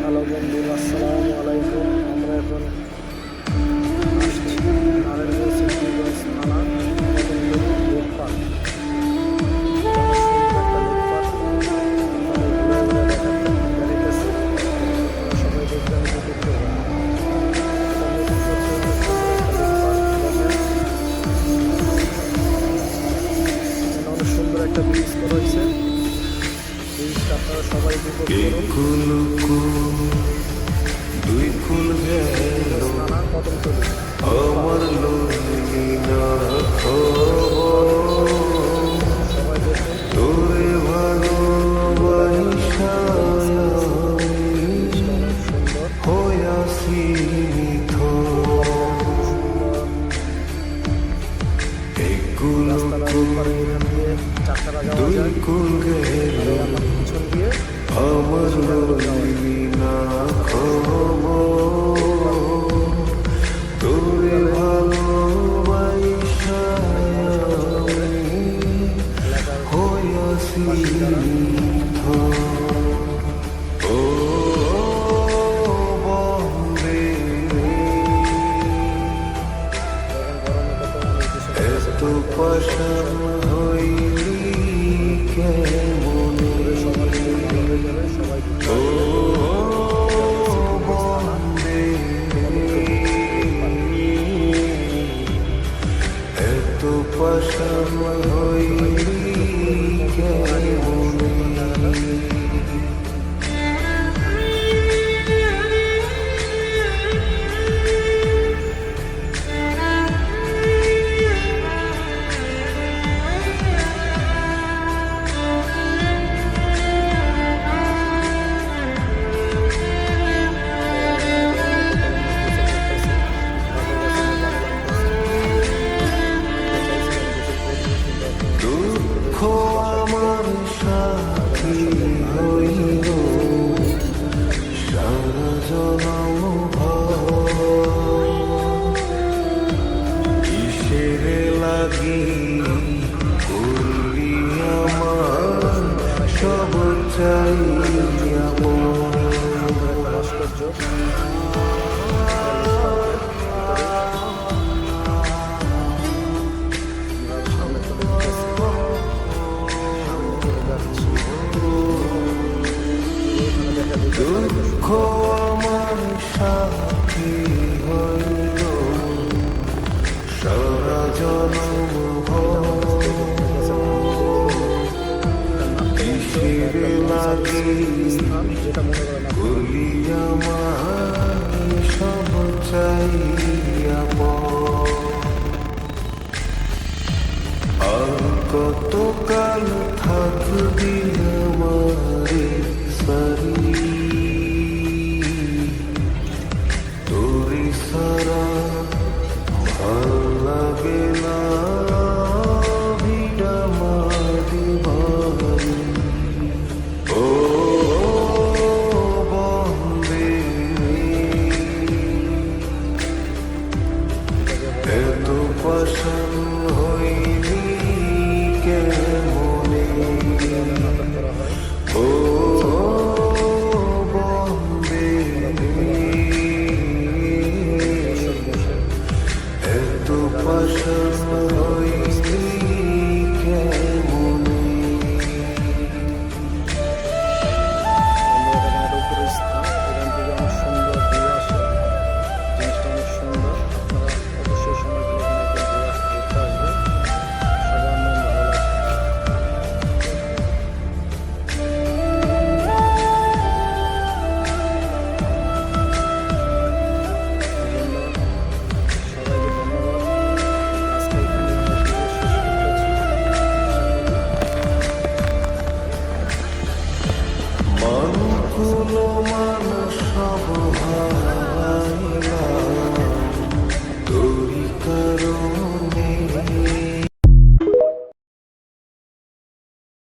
Hello বন্ধু, আসসালামু আলাইকুম। আমরা এখন আসছি নারায়ণগঞ্জ সিদ্ধিরগঞ্জ থানা কদমতলী লেক পার্ক। দেখাইতেছি, আপনারা সবাই দেখবেন, উপভোগ করবেন। অনেক সুন্দর একটা ব্রিজ করা হয়েছে। ব্রিজটা আপনারা সবাই উপভোগ করুন। দুই কুল গেল থানা কদমতলী আমার লইনা সবাই দেখুন। তোরে ভালোবাসা অনেক সুন্দর। হইয়াছি রাস্তাটা এখান দিয়ে চারটারা যাওয়া যায়। দুই কুল গেল আমার পিছন দিয়ে আমার লইনা তোরে ভালোবাসা এলাকার হইয়াছি ও বন্দে গরমে কত মানুষ দেশে এত পাশান হইলি কেমনে সকাল হয়ে যাবে, সবাই ও বন্দে এত পাশান হইলি কেমনে দুঃখ আমার সাথী হইল সারা জনম কিসের লাগি করলি আমার সব চাই দুঃখ আমার সাথী হইল সারা জনম কিসের লাগি যেটা মনে করেন করলি আমার সব চাই আর কতকাল থাকবি আমারে সারি তোরে সারা ভাল লাগে না ভিড়া মারি ভারি ও বন্দে এত পাশান হইলি কেমনে ও বন্দে এত পাশান হইলি কেমনে উপরে স্থান, এখান থেকে অনেক সুন্দর ভিউ আসে। জিনিসটা অনেক সুন্দর। আপনারা অবশ্যই সময় করে এখানে ঘুরতে আসবেন। সবার মন ভালো লাগবে। সবাইকে ধন্যবাদ। আজকে এখানে শেষ করতেছি। মানকুলো মানুষ সব হারাইলাম তোরি কারণ